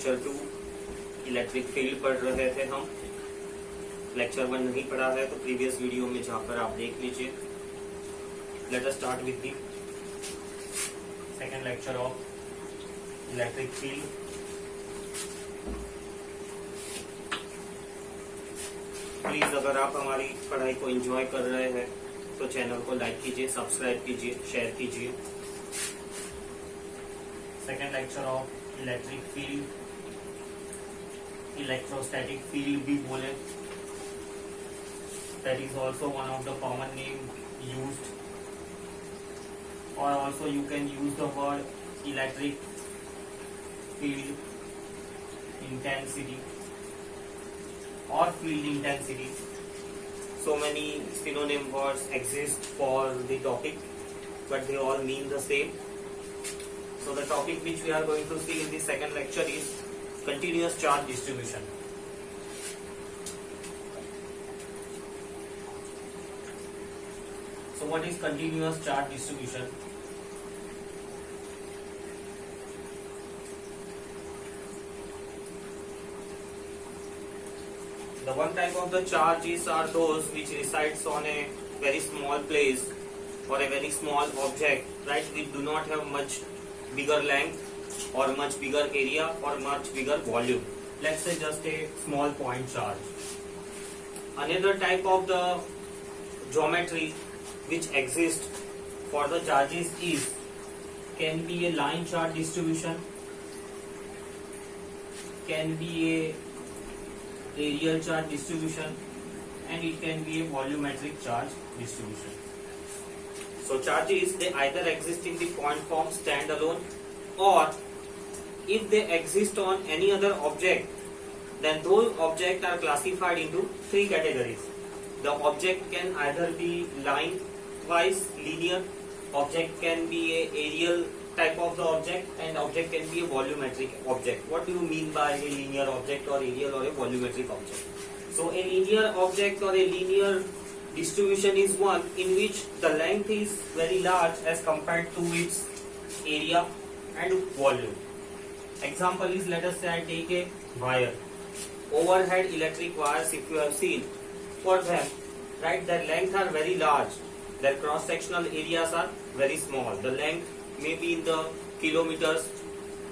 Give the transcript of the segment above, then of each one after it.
Lecture 2 electric field पढ़ रहे थे हम। लेक्चर 1 नहीं पढ़ा है तो प्रीवियस वीडियो में जाकर आप देख लीजिए। Let us start with the second lecture of electric field. Please अगर आप हमारी पढ़ाई को एंजॉय कर रहे हैं तो चैनल को लाइक कीजिए, सब्सक्राइब कीजिए, शेयर कीजिए। Second lecture of electric field, electrostatic field भी बोले, that is also one of the common name used, or also you can use the word electric field intensity or field intensity. So many synonym words exist for the topic, but they all mean the same. So the topic which we are going to see in the second lecture is continuous charge distribution. So what is continuous charge distribution? The one type of the charges are those which resides on a very small place or a very small object, right? We do not have much bigger length or much bigger area or much bigger volume. Let's say just a small point charge. Another type of the geometry which exists for the charges is can be a line charge distribution, can be a areal charge distribution, and it can be a volumetric charge distribution. So charges, they either exist in the point form standalone, or if they exist on any other object, then those objects are classified into three categories. The object can either be line wise, linear, object can be a aerial type of the object, and object can be a volumetric object. What do you mean by a linear object or aerial or a volumetric object? So a linear object or a linear distribution is one in which the length is very large as compared to its area and volume. Example is, let us say I take a wire, overhead electric wires. If you have seen, for them, right, their length are very large, their cross sectional areas are very small. The length may be in the kilometers,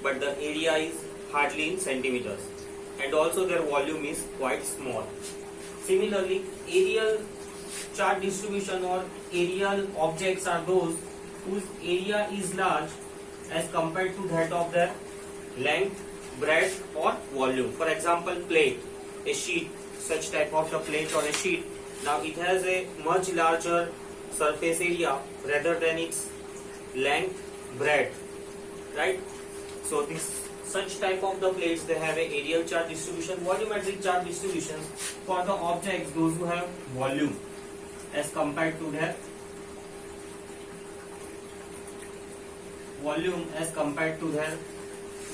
but the area is hardly in centimeters, and also their volume is quite small. Similarly, aerial charge distribution or aerial objects are those whose area is large as compared to that of their length, breadth or volume. For example, plate, a sheet, such type of the plate or a sheet. Now it has a much larger surface area rather than its length, breadth, right? So this such type of the plates, they have a aerial charge distribution. Volumetric charge distributions for the objects, those who have volume as compared to their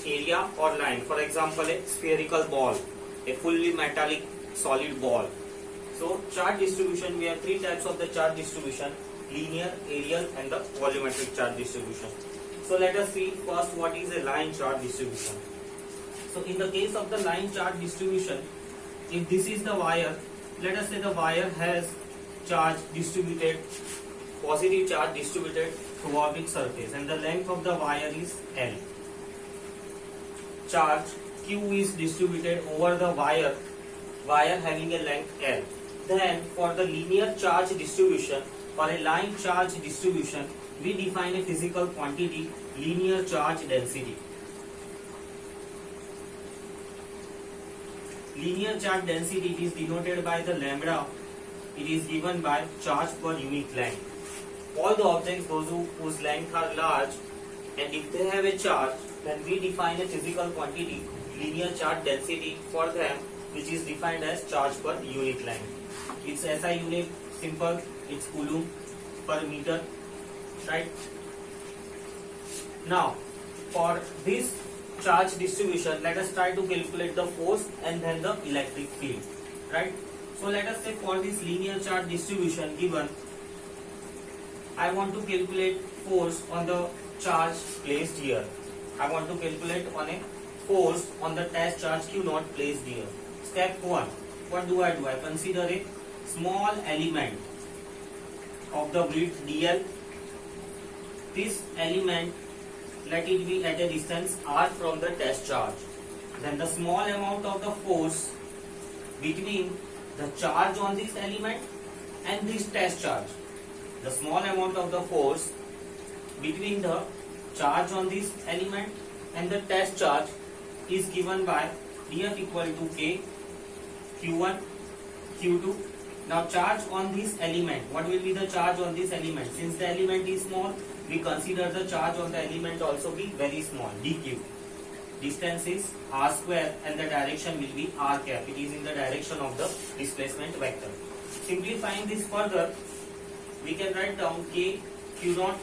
area or line. For example, a spherical ball, a fully metallic solid ball. So charge distribution, we have three types of the charge distribution: linear, aerial and the volumetric charge distribution. So let us see first what is a line charge distribution. So in the case of the line charge distribution, if this is the wire, let us say the wire has charge distributed, positive charge distributed throughout its surface, and the length of the wire is L. Charge Q is distributed over the wire having a length L. Then for the linear charge distribution or a line charge distribution, we define a physical quantity, linear charge density. Linear charge density is denoted by the lambda. It is given by charge per unit length. All the objects, those whose length are large, and if they have a charge, then we define a physical quantity, linear charge density for them, which is defined as charge per unit length. Its SI unit, simple, it's coulomb per meter, right? Now, for this charge distribution, let us try to calculate the force and then the electric field, right? So let us say for this linear charge distribution given, I want to calculate force on the charge placed here. I want to calculate on a force on the test charge Q naught placed here. Step 1. What do? I consider a small element of the width dl. This element, let it be at a distance r from the test charge. Then the small amount of the force between the charge on this element and this test charge. The small amount of the force between the charge on this element and the test charge is given by df equal to k q1 q2. Now charge on this element, what will be the charge on this element? Since the element is small, we consider the charge on the element also be very small, dq. Distance is r square and the direction will be r cap. It is in the direction of the displacement vector. Simplifying this further, we can write down k q naught.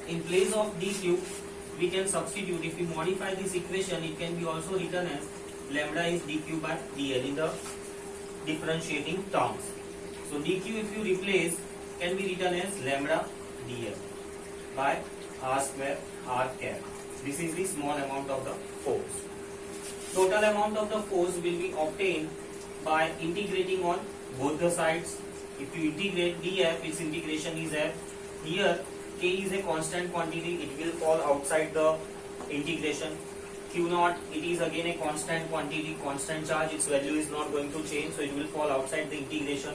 In place of dq, we can substitute. If we modify this equation, it can be also written as lambda is dq by dl in the differentiating terms. So dq, if you replace, can be written as lambda dl by r square r cap. This is the small amount of the force. Total amount of the force will be obtained by integrating on both the sides. If you integrate df, its integration is f. Here k is a constant quantity, it will fall outside the integration. Q naught, it is again a constant quantity, constant charge, its value is not going to change, so it will fall outside the integration.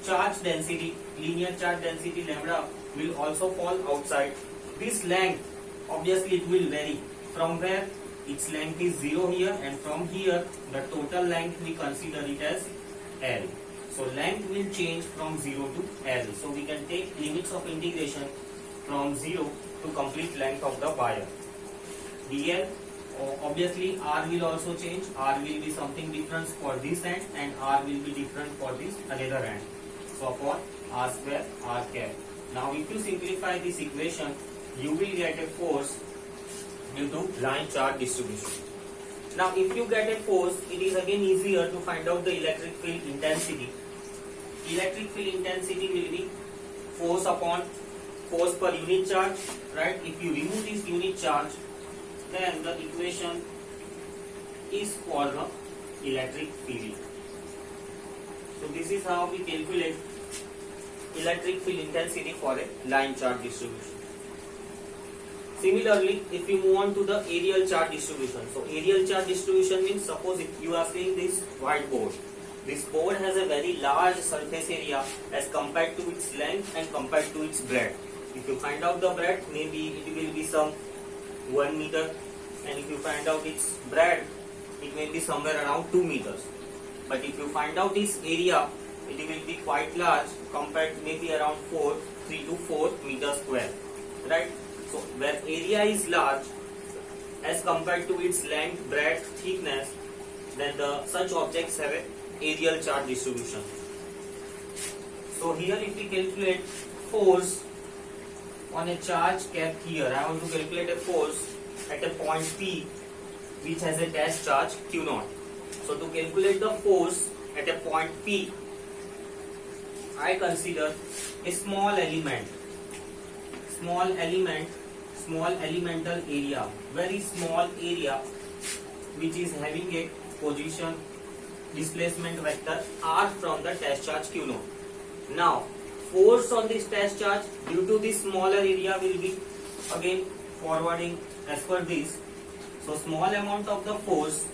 Charge density, linear charge density lambda will also fall outside. This length, obviously it will vary. From where its length is 0 here, and from here the total length we consider it as L. So length will change from 0 to L. So we can take limits of integration from 0 to complete length of the wire. dl, obviously r will also change. R will be something different for this end and r will be different for this another end. So for r square r cap. Now if you simplify this equation, you will get a force due to line charge distribution. Now if you get a force, it is again easier to find out the electric field intensity. Electric field intensity will be force upon force per unit charge, right? If you remove this unit charge, then the equation is for the electric field. So this is how we calculate electric field intensity for a line charge distribution. Similarly, if you move on to the aerial charge distribution. So aerial charge distribution means, suppose if you are seeing this whiteboard. This board has a very large surface area as compared to its length and compared to its breadth. If you find out the breadth, maybe it will be some 1 meter, and if you find out its breadth, it may be somewhere around 2 meters. But if you find out its area, it will be quite large, compared to maybe around 3 to 4 meters square, right? So where area is large as compared to its length, breadth, thickness, then such objects have a aerial charge distribution. So here if we calculate force on a charge kept here, I want to calculate a force at a point P which has a test charge Q naught. So to calculate the force at a point P, I consider a small elemental area, very small area which is having a position displacement vector r from the test charge Q naught. Now force on this test charge due to this smaller area will be again forwarding as per this. So small amount of the force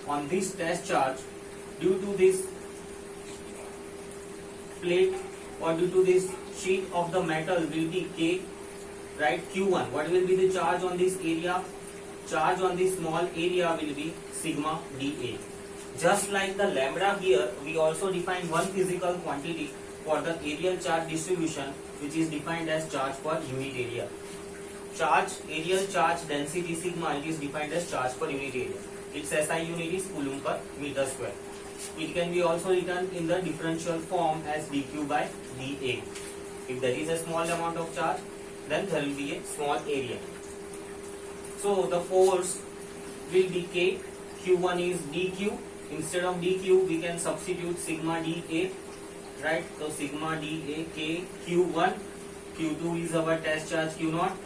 on this test charge due to this plate or due to this sheet of the metal will be K, right? Q1. What will be the charge on this area? Charge on this small area will be sigma dA. Just like the lambda here, we also define one physical quantity for the aerial charge distribution, which is defined as charge per unit area. Aerial charge density sigma, it is defined as charge per unit area. Its SI unit is coulomb per meter square. It can be also written in the differential form as dq by dA. If there is a small amount of charge, then there will be a small area. So the force will be K, Q1 is dq. Instead of dq, we can substitute sigma dA, right? So sigma dA K Q1, Q2 is our test charge Q naught,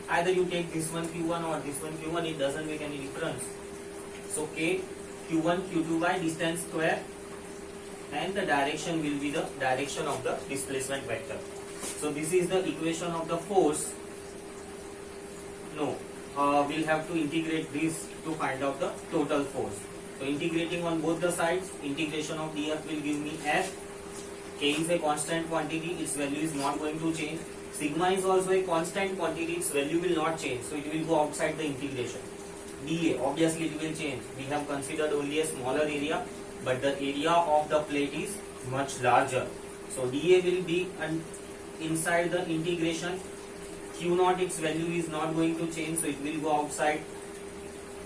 either you take this one Q1 or this one Q1, it doesn't make any difference. So K Q1 Q2 by distance square, and the direction will be the direction of the displacement vector. So this is the equation of the force. No, we'll have to integrate this to find out the total force. So integrating on both the sides, integration of dF will give me F. K is a constant quantity, its value is not going to change. Sigma is also a constant quantity, its value will not change, so it will go outside the integration. dA, obviously it will change. We have considered only a smaller area, but the area of the plate is much larger. So dA will be inside the integration. Q0, its value is not going to change, so it will go outside.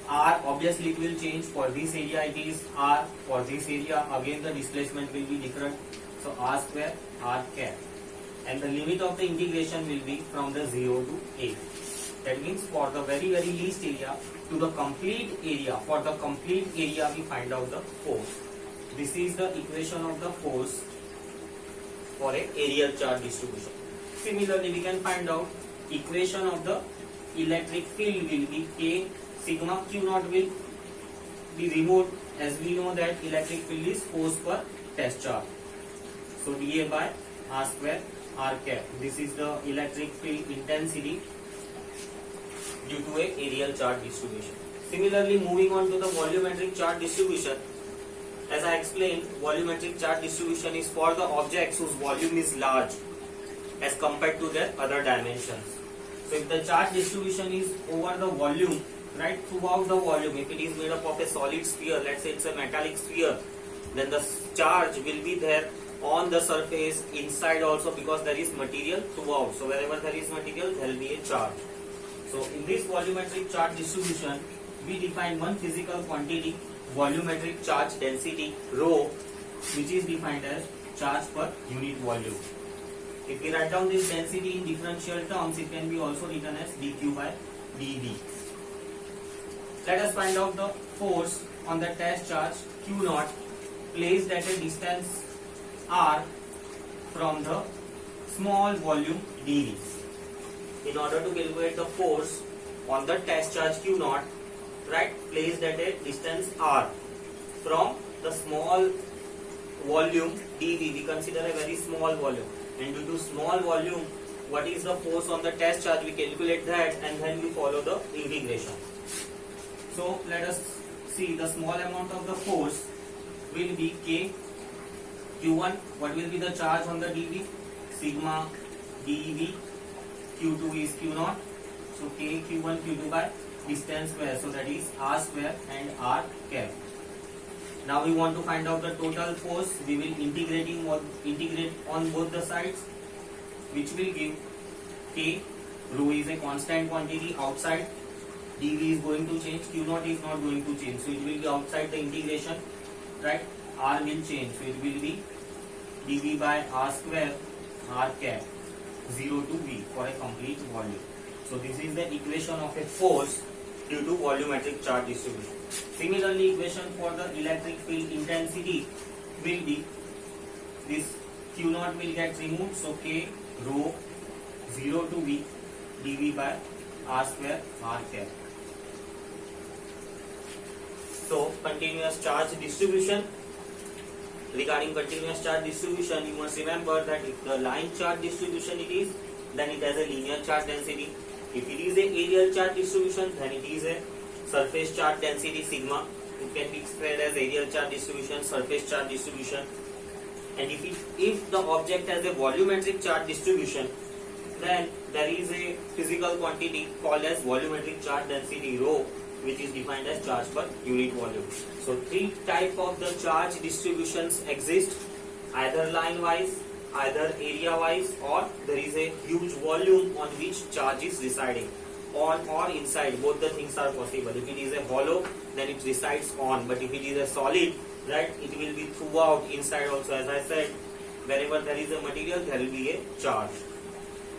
R, obviously it will change. For this area it is R, for this area again the displacement will be different. So R square, R cap. And the limit of the integration will be from the 0 to A. That means for the very least area to the complete area, for the complete area we find out the force. This is the equation of the force for a aerial charge distribution. Similarly, we can find out equation of the electric field will be K sigma Q0 will be removed, as we know that electric field is force per test charge. So dA by R square R cap. This is the electric field intensity due to a aerial charge distribution. Similarly, moving on to the volumetric charge distribution. As I explained, volumetric charge distribution is for the objects whose volume is large as compared to their other dimensions. So if the charge distribution is over the volume, right, throughout the volume, if it is made up of a solid sphere, let's say it's a metallic sphere, then the charge will be there on the surface, inside also, because there is material throughout. So wherever there is material, there will be a charge. So in this volumetric charge distribution, we define one physical quantity, volumetric charge density, rho, which is defined as charge per unit volume. If we write down this density in differential terms, it can be also written as dq by dv. Let us find out the force on the test charge Q0 placed at a distance r from the small volume dv. In order to calculate the force on the test charge Q0, right, placed at a distance r from the small volume dv, we consider a very small volume, and due to small volume, what is the force on the test charge, we calculate that, and then we follow the integration. So let us see, the small amount of the force will be K Q1. What will be the charge on the dv? Sigma dV. Q2 is Q0. So K Q1 Q2 by distance square. So that is R square and R cap. Now we want to find out the total force. We will integrate on both the sides, which will give K. Rho is a constant quantity outside. dV is going to change. Q0 is not going to change. So it will be outside the integration. Right? R will change. So it will be dV by R square R cap 0 to V for a complete volume. So this is the equation of a force due to volumetric charge distribution. Similarly, equation for the electric field intensity will be this Q0 will get removed. So K rho 0 to V dV by R square R cap. So continuous charge distribution. Regarding continuous charge distribution, you must remember that if the line charge distribution it is, then it has a linear charge density. If it is a aerial charge distribution, then it is a surface charge density sigma. It can be expressed as aerial charge distribution, surface charge distribution. And if the object has a volumetric charge distribution, then there is a physical quantity called as volumetric charge density rho, which is defined as charge per unit volume. So three type of the charge distributions exist, either line wise, either area wise, or there is a huge volume on which charge is residing. On or inside, both the things are possible. If it is a hollow, then it resides on, but if it is a solid, right, it will be throughout, inside also. As I said, wherever there is a material, there will be a charge.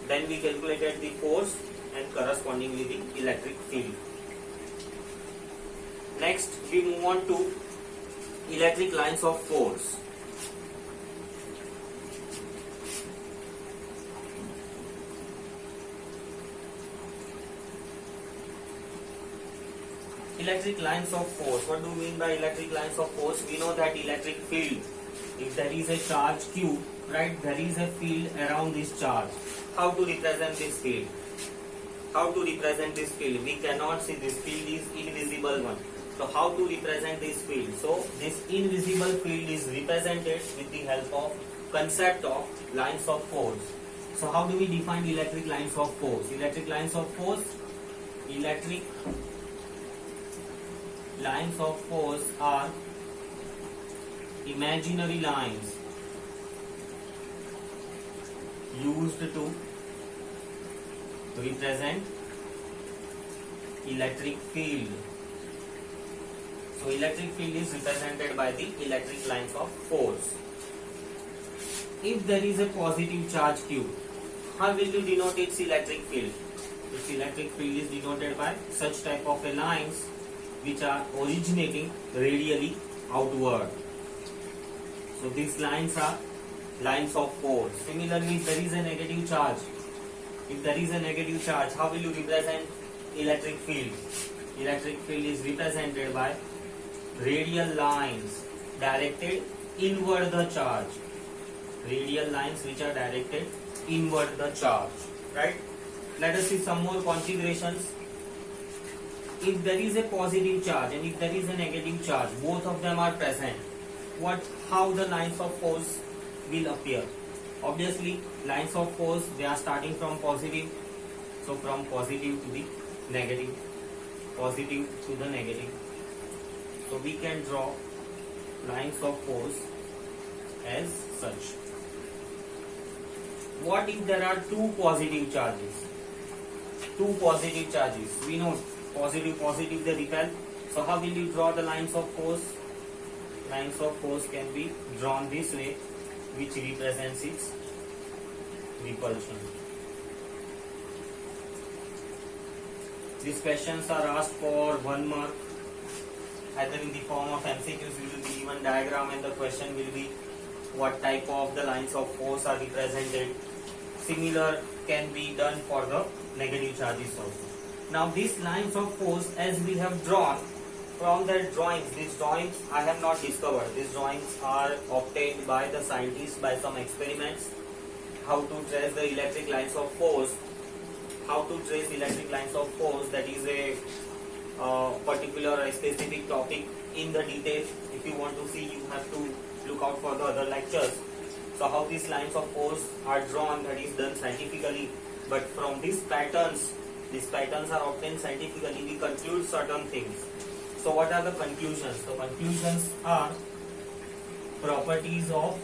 Then we calculated the force and correspondingly the electric field. Next, we move on to electric lines of force. Electric lines of force. What do you mean by electric lines of force? We know that electric field, if there is a charge Q, right, there is a field around this charge. How to represent this field? How to represent this field? We cannot see, this field is invisible one. So how to represent this field? So this invisible field is represented with the help of concept of lines of force. So how do we define electric lines of force? Electric lines of force are imaginary lines used to represent electric field. So electric field is represented by the electric lines of force. If there is a positive charge Q, how will you denote its electric field? Its electric field is denoted by such type of lines which are originating radially outward. So these lines are lines of force. Similarly, if there is a negative charge, how will you represent electric field? Electric field is represented by radial lines directed inward the charge. Radial lines which are directed inward the charge. Right? Let us see some more configurations. If there is a positive charge and if there is a negative charge, both of them are present, how the lines of force will appear? Obviously, lines of force, they are starting from positive. So from positive to the negative. Positive to the negative. So we can draw lines of force as such. What if there are two positive charges? Two positive charges. We know positive they repel. So how will you draw the lines of force? Lines of force can be drawn this way, which represents its repulsion. These questions are asked for 1 mark. Either in the form of MCQs, we will be given diagram and the question will be what type of the lines of force are represented. Similar can be done for the negative charges also. Now these lines of force, as we have drawn from their drawings, these drawings I have not discovered. These drawings are obtained by the scientists by some experiments. How to trace the electric lines of force? That is a particular or specific topic in the details. If you want to see, you have to look out for the other lectures. So how these lines of force are drawn, that is done scientifically. But from these patterns are obtained scientifically, we conclude certain things. So what are the conclusions? The conclusions are properties of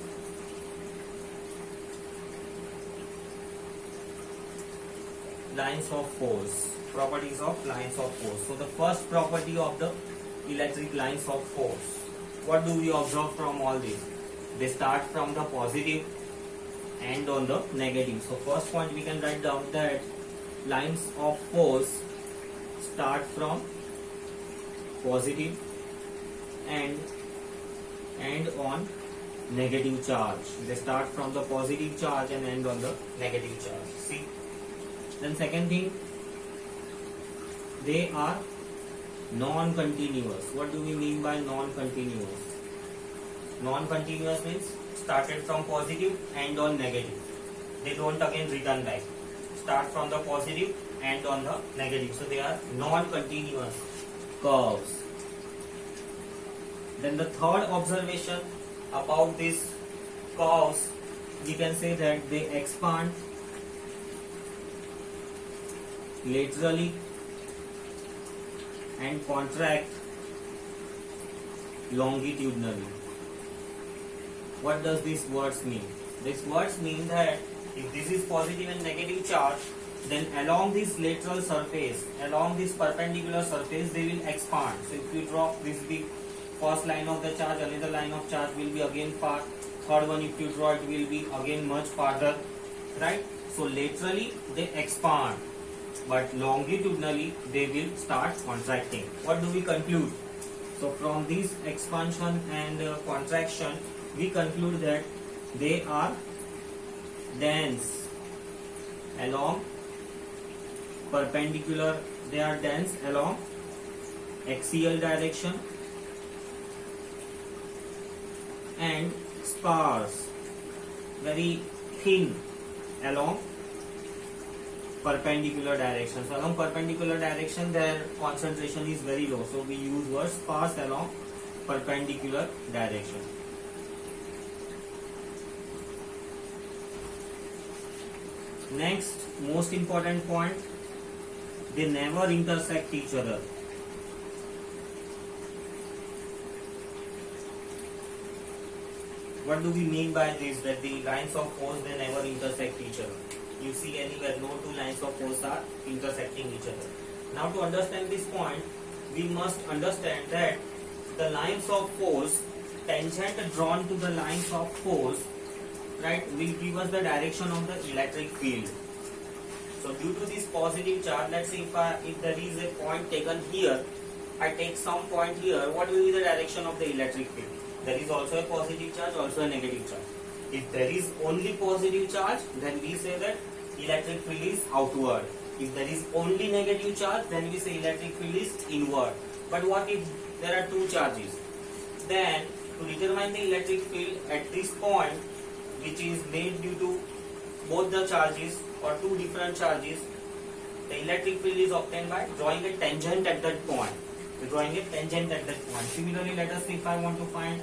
lines of force. So the first property of the electric lines of force. What do we observe from all this? They start from the positive and on the negative. So first point we can write down that lines of force start from positive and on negative charge. They start from the positive charge and end on the negative charge. See. Then second thing, they are non-continuous. What do we mean by non-continuous? Non-continuous means started from positive and on negative. They don't again return back. Start from the positive and on the negative. So they are non-continuous curves. Then the third observation about these curves, we can say that they expand laterally and contract longitudinally. What does these words mean? These words mean that if this is positive and negative charge, then along this lateral surface, along this perpendicular surface, they will expand. So if you draw this big first line of the charge, another line of charge will be again far. Third one, if you draw, it will be again much farther, right? So laterally they expand, but longitudinally they will start contracting. What do we conclude? So from this expansion and contraction, we conclude that they are dense along perpendicular, they are dense along axial direction and sparse, very thin along perpendicular direction. So along perpendicular direction their concentration is very low, so we use word sparse along perpendicular direction. Next, most important point, they never intersect each other. What do we mean by this? That the lines of force, they never intersect each other. You see anywhere no two lines of force are intersecting each other. Now to understand this point, we must understand that the lines of force tangent drawn to the lines of force, right, will give us the direction of the electric field. So due to this positive charge, let's say if there is a point taken here, I take some point here, what will be the direction of the electric field? There is also a positive charge, also a negative charge. If there is only positive charge, then we say that electric field is outward. If there is only negative charge, then we say electric field is inward. But what if there are two charges? Then to determine the electric field at this point, which is made due to both the charges or two different charges, the electric field is obtained by drawing a tangent at that point. Drawing a tangent at that point. Similarly, let us see if I want to find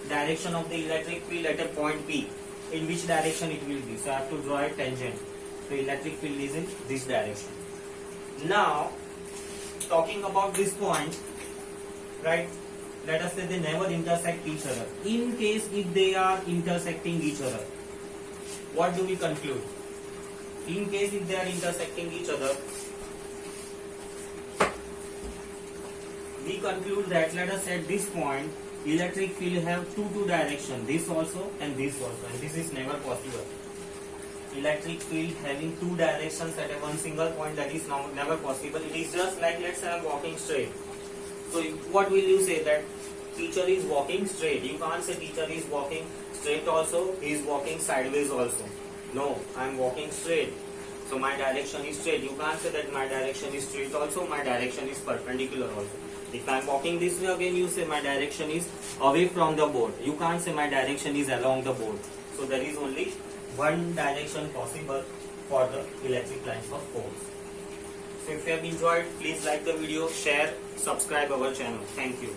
direction of the electric field at a point P, in which direction it will be. So I have to draw a tangent. The electric field is in this direction. Now, talking about this point, right, let us say they never intersect each other. In case if they are intersecting each other, what do we conclude? In case if they are intersecting each other, we conclude that, let us say at this point, electric field have two direction, this also and this also, and this is never possible. Electric field having two directions at a one single point, that is never possible. It is just like, let's say I am walking straight. So what will you say? That teacher is walking straight. You can't say teacher is walking straight also, he is walking sideways also. No, I am walking straight. So my direction is straight. You can't say that my direction is straight also, my direction is perpendicular also. If I am walking this way, again you say my direction is away from the board. You can't say my direction is along the board. So there is only one direction possible for the electric lines of force. So if you have enjoyed, please like the video, share, subscribe our channel. Thank you.